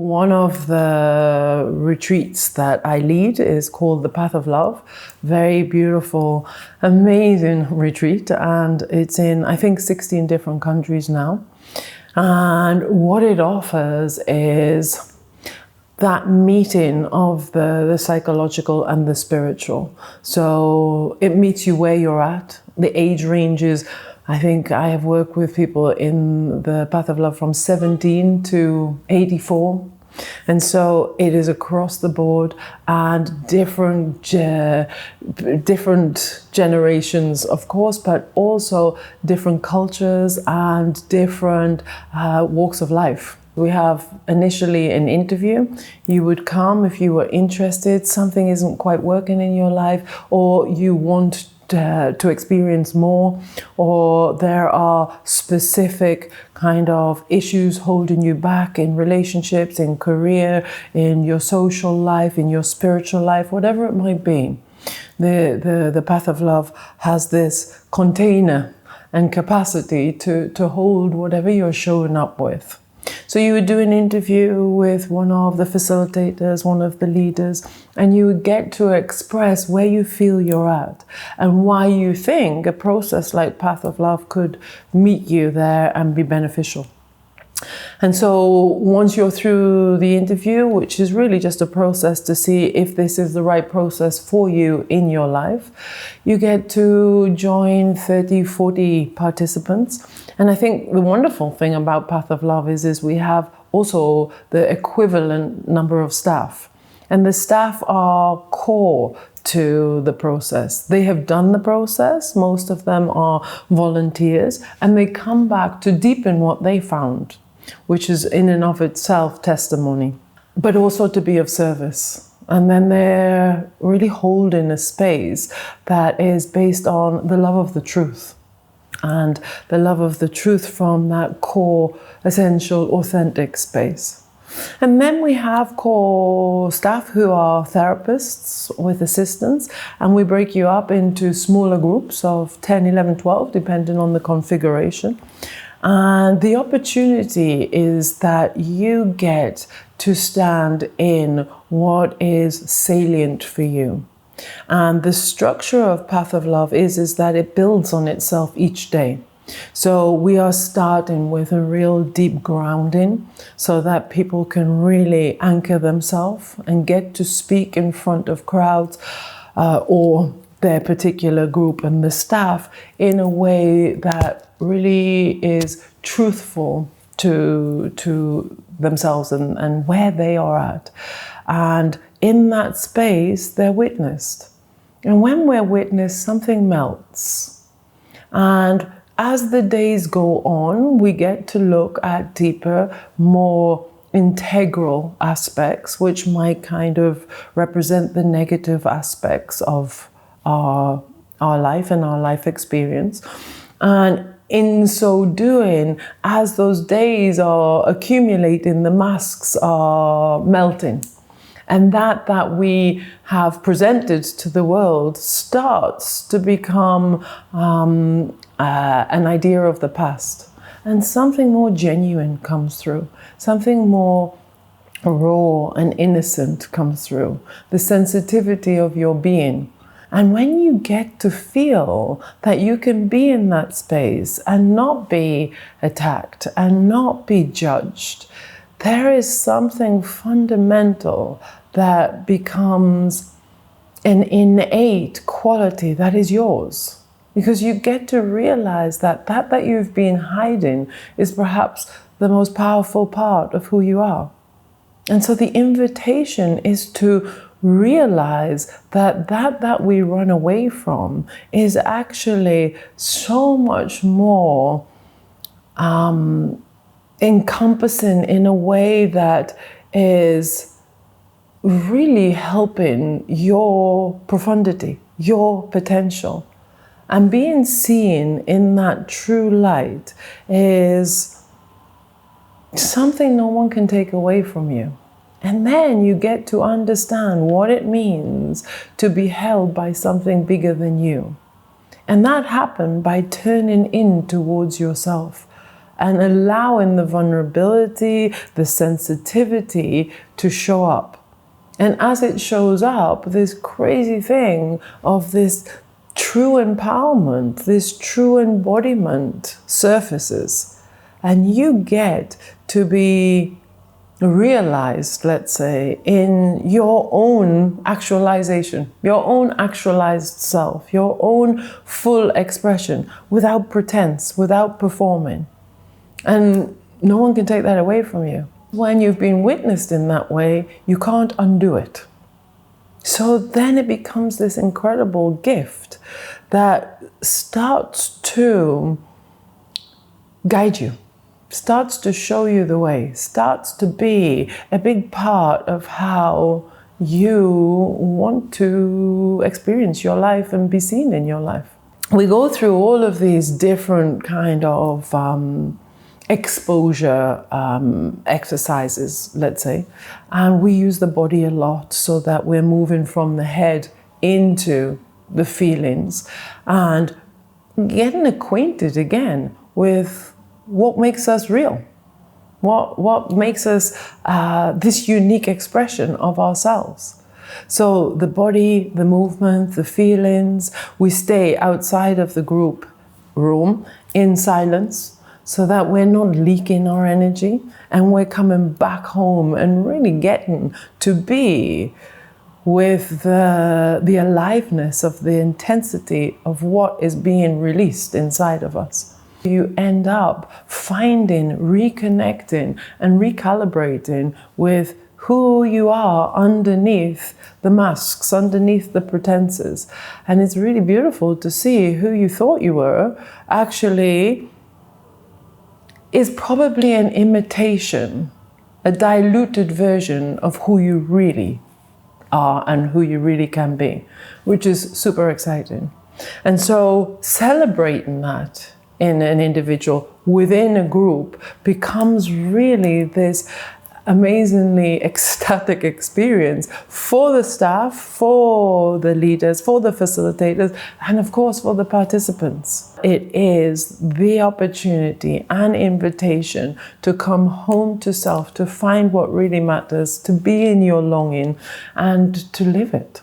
one of the retreats that I lead is called the Path of Love. Very beautiful, amazing retreat. And it's in, I think, 16 different countries now. And what it offers is that meeting of the psychological and the spiritual. So it meets you where you're at. The age ranges, I think I have worked with people in the Path of Love from 17 to 84. And so it is across the board, and different generations, of course, but also different cultures and different walks of life. We have initially an interview. You would come if you were interested, something isn't quite working in your life, or you want to experience more, or there are specific kind of issues holding you back in relationships, in career, in your social life, in your spiritual life, whatever it might be. The Path of Love has this container and capacity to hold whatever you're showing up with. So you would do an interview with one of the facilitators, one of the leaders, and you would get to express where you feel you're at and why you think a process like Path of Love could meet you there and be beneficial. And so once you're through the interview, which is really just a process to see if this is the right process for you in your life, you get to join 30, 40 participants. And I think the wonderful thing about Path of Love is we have also the equivalent number of staff. And the staff are core to the process. They have done the process. Most of them are volunteers, and they come back to deepen what they found, which is in and of itself testimony, but also to be of service. And then they're really holding a space that is based on the love of the truth, and the love of the truth from that core, essential, authentic space. And then we have core staff who are therapists with assistants, and we break you up into smaller groups of 10, 11, 12, depending on the configuration. And the opportunity is that you get to stand in what is salient for you. And the structure of Path of Love is that it builds on itself each day. So we are starting with a real deep grounding so that people can really anchor themselves and get to speak in front of crowds or their particular group and the staff in a way that really is truthful to themselves and where they are at. And in that space, they're witnessed. And when we're witnessed, something melts. And as the days go on, we get to look at deeper, more integral aspects, which might kind of represent the negative aspects of our life and our life experience. And in so doing, as those days are accumulating, the masks are melting. And that we have presented to the world starts to become an idea of the past. And something more genuine comes through. Something more raw and innocent comes through. The sensitivity of your being. And when you get to feel that you can be in that space and not be attacked and not be judged, there is something fundamental that becomes an innate quality that is yours. Because you get to realize that you've been hiding is perhaps the most powerful part of who you are. And so the invitation is to realize that we run away from is actually so much more encompassing in a way that is really helping your profundity, your potential. And being seen in that true light is something no one can take away from you. And then you get to understand what it means to be held by something bigger than you. And that happened by turning in towards yourself and allowing the vulnerability, the sensitivity to show up. And as it shows up, this crazy thing of this true empowerment, this true embodiment surfaces. And you get to be realized, let's say, in your own actualization, your own actualized self, your own full expression, without pretense, without performing. And no one can take that away from you. When you've been witnessed in that way, you can't undo it. So then it becomes this incredible gift that starts to guide you, starts to show you the way, starts to be a big part of how you want to experience your life and be seen in your life. We go through all of these different kind of exposure exercises, let's say, and we use the body a lot so that we're moving from the head into the feelings and getting acquainted again with what makes us real, what makes us this unique expression of ourselves. So the body, the movement, the feelings, we stay outside of the group room in silence, so that we're not leaking our energy and we're coming back home and really getting to be with the aliveness of the intensity of what is being released inside of us. You end up finding, reconnecting and recalibrating with who you are underneath the masks, underneath the pretenses. And it's really beautiful to see who you thought you were actually is probably an imitation, a diluted version of who you really are and who you really can be, which is super exciting. And so celebrating that in an individual within a group becomes really this amazingly ecstatic experience for the staff, for the leaders, for the facilitators, and of course for the participants. It is the opportunity and invitation to come home to self, to find what really matters, to be in your longing, and to live it.